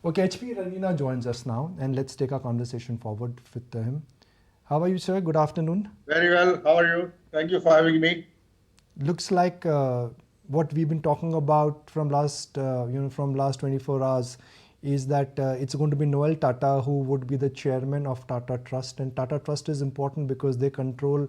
Okay, HP Ranina joins us now, and let's take our conversation forward with him. How are you, sir? Good afternoon. Very well. How are you? Thank you for having me. Looks like what we've been talking about from last 24 hours is that it's going to be Noel Tata who would be the chairman of Tata Trust, and Tata Trust is important because they control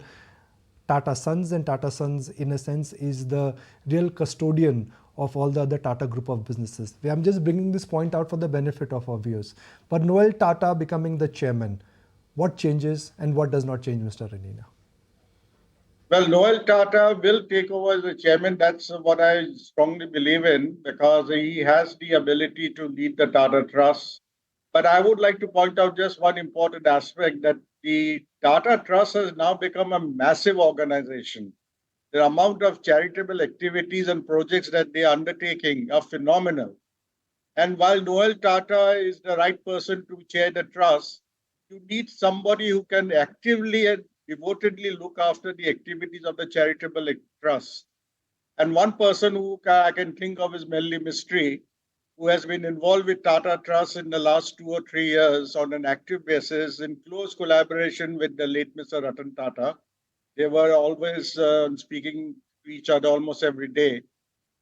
Tata Sons, and Tata Sons, in a sense, is the real custodian of all the other Tata group of businesses. I'm just bringing this point out for the benefit of our viewers. But Noel Tata becoming the chairman, what changes and what does not change, Mr. Ranina? Well, Noel Tata will take over as the chairman. That's what I strongly believe in because he has the ability to lead the Tata Trust. But I would like to point out just one important aspect that the Tata Trust has now become a massive organization. The amount of charitable activities and projects that they are undertaking are phenomenal. And while Noel Tata is the right person to chair the trust, you need somebody who can actively and devotedly look after the activities of the charitable trust. And one person who I can think of is Melly Mistry, who has been involved with Tata Trust in the last 2 or 3 years on an active basis in close collaboration with the late Mr. Ratan Tata. They were always speaking to each other almost every day.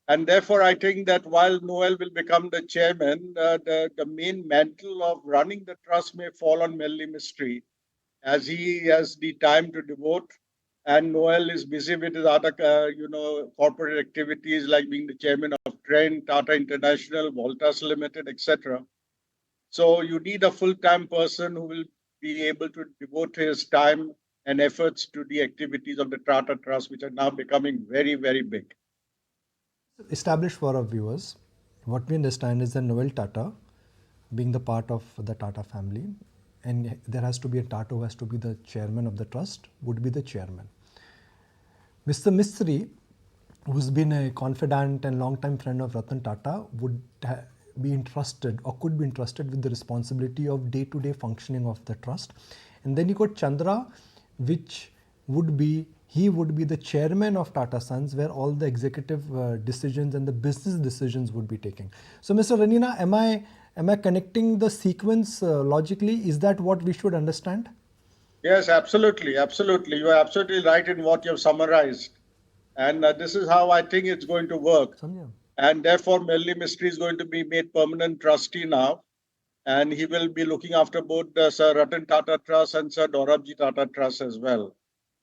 And therefore, I think that while Noel will become the chairman, the main mantle of running the trust may fall on Melly Mistry, as he has the time to devote. And Noel is busy with his other, corporate activities like being the chairman of Trent, Tata International, Voltas Limited, etc. So you need a full-time person who will be able to devote his time and efforts to the activities of the Tata Trust, which are now becoming very, very big. Established for our viewers, what we understand is that Noel Tata, being the part of the Tata family, and there has to be a Tata who has to be the chairman of the trust, would be the chairman. Mr. Mistry, who's been a confidant and long-time friend of Ratan Tata, would be entrusted or could be entrusted with the responsibility of day-to-day functioning of the trust. And then you got Chandra, which would be he would be the chairman of Tata Sons, where all the executive decisions and the business decisions would be taken. So, Mr. Ranina, am I connecting the sequence logically? Is that what we should understand? Yes, absolutely. Absolutely. You are absolutely right in what you've summarized. And this is how I think it's going to work. Samjha? And therefore, Melly Mystery is going to be made permanent trustee now. And he will be looking after both the Sir Ratan Tata Trust and Sir Dorabji Tata Trust as well.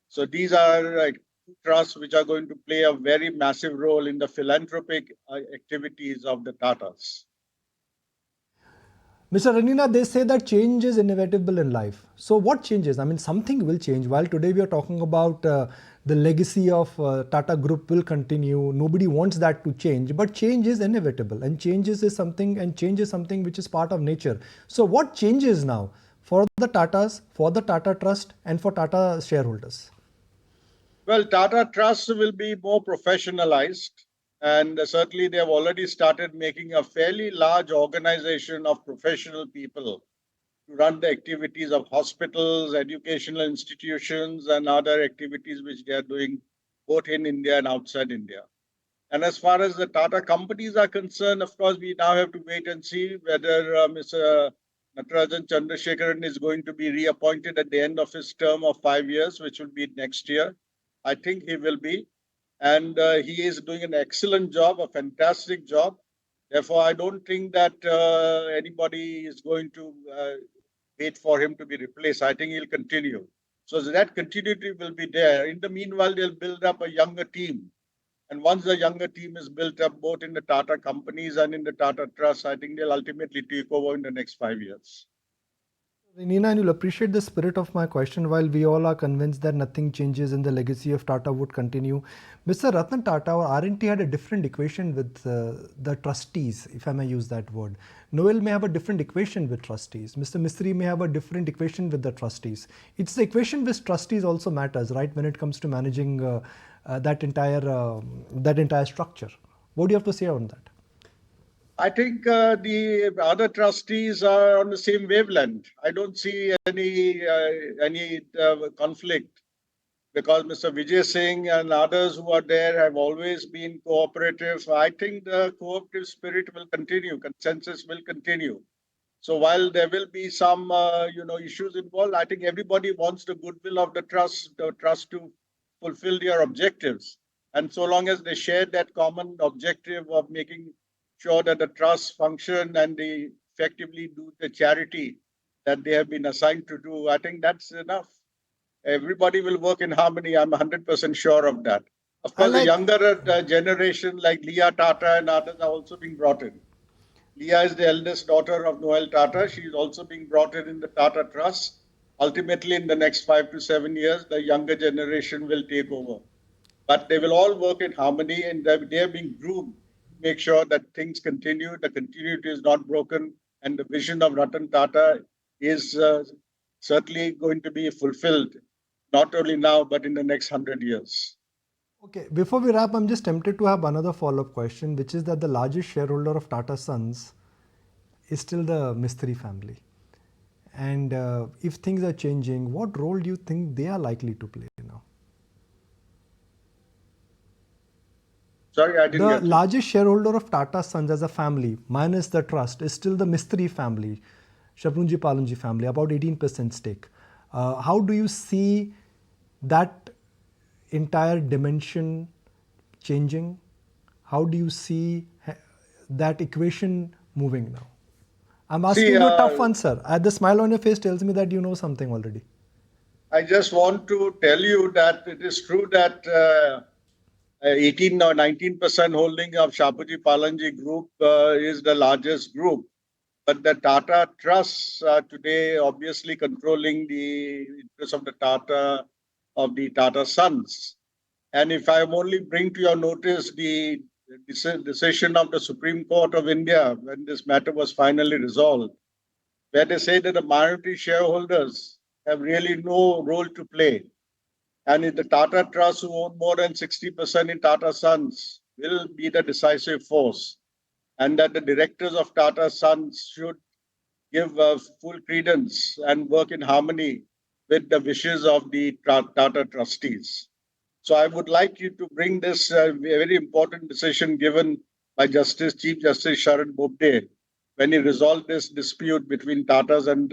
So these are two trusts which are going to play a very massive role in the philanthropic activities of the Tatas. Mr. Ranina, they say that change is inevitable in life. So, what changes? I mean, something will change. While today we are talking about the legacy of Tata Group will continue, nobody wants that to change. But change is inevitable, and change is something which is part of nature. So, what changes now for the Tatas, for the Tata Trust, and for Tata shareholders? Well, Tata Trust will be more professionalized, and certainly they have already started making a fairly large organization of professional people to run the activities of hospitals, educational institutions, and other activities which they are doing both in India and outside India. And as far as the Tata companies are concerned, of course, we now have to wait and see whether Mr. Natarajan Chandrasekharan is going to be reappointed at the end of his term of 5 years, which will be next year. I think he will be. And he is doing an excellent job, a fantastic job. Therefore, I don't think that anybody is going to wait for him to be replaced. I think he'll continue. So that continuity will be there. In the meanwhile, they'll build up a younger team. And once the younger team is built up, both in the Tata companies and in the Tata Trust, I think they'll ultimately take over in the next 5 years. Nina, and you'll appreciate the spirit of my question. While we all are convinced that nothing changes and the legacy of Tata would continue, Mr. Ratan Tata or R&T had a different equation with the trustees, if I may use that word. Noel may have a different equation with trustees. Mr. Mistry may have a different equation with the trustees. It's the equation with trustees also matters, right, when it comes to managing that entire structure. What do you have to say on that? I think the other trustees are on the same wavelength. I don't see any conflict because Mr. Vijay Singh and others who are there have always been cooperative. I think the cooperative spirit will continue, consensus will continue. So while there will be some, issues involved, I think everybody wants the goodwill of the trust to fulfill their objectives. And so long as they share that common objective of making sure that the trust function and they effectively do the charity that they have been assigned to do, I think that's enough. Everybody will work in harmony. I'm 100% sure of that. Of course, the younger generation like Leah Tata and others are also being brought in. Leah is the eldest daughter of Noel Tata. She is also being brought in the Tata Trust. Ultimately, in the next 5 to 7 years, the younger generation will take over. But they will all work in harmony, and they are being groomed to make sure that things continue, the continuity is not broken, and the vision of Ratan Tata is certainly going to be fulfilled, not only now, but in the next 100 years. Okay, before we wrap, I'm just tempted to have another follow-up question, which is that the largest shareholder of Tata Sons is still the Mistry family. And if things are changing, what role do you think they are likely to play now? Sorry, I didn't get The largest shareholder of Tata Sons as a family, minus the trust, is still the Mistry family, Shatrunji Palanji family, about 18% stake. How do you see that entire dimension changing? How do you see that equation moving now? I'm asking you a tough one, sir. The smile on your face tells me that you know something already. I just want to tell you that it is true that 18 or 19% holding of Shapoorji Pallonji Group is the largest group. But the Tata Trusts are today obviously controlling the interests of the Tata Sons. And if I only bring to your notice the decision of the Supreme Court of India when this matter was finally resolved, where they say that the minority shareholders have really no role to play. And if the Tata Trust, who own more than 60% in Tata Sons, will be the decisive force, and that the directors of Tata Sons should give full credence and work in harmony with the wishes of the Tata trustees. So I would like you to bring this very important decision given by Chief Justice Sharan Bobde when he resolved this dispute between Tatas and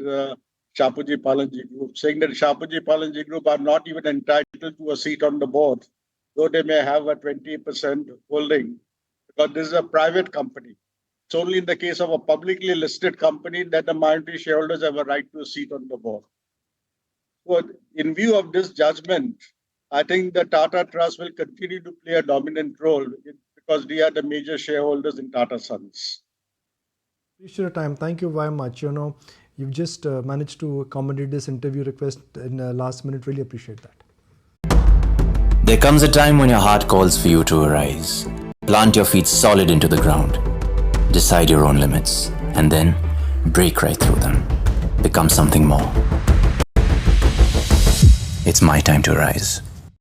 Shapoorji Pallonji Group, saying that Shapoorji Pallonji Group are not even entitled to a seat on the board, though they may have a 20% holding, because this is a private company. It's only in the case of a publicly listed company that the minority shareholders have a right to a seat on the board. So in view of this judgment, I think the Tata Trust will continue to play a dominant role because they are the major shareholders in Tata Sons. Appreciate your time. Thank you very much. You've just managed to accommodate this interview request in the last minute. Really appreciate that. There comes a time when your heart calls for you to arise. Plant your feet solid into the ground. Decide your own limits. And then break right through them. Become something more. It's my time to rise.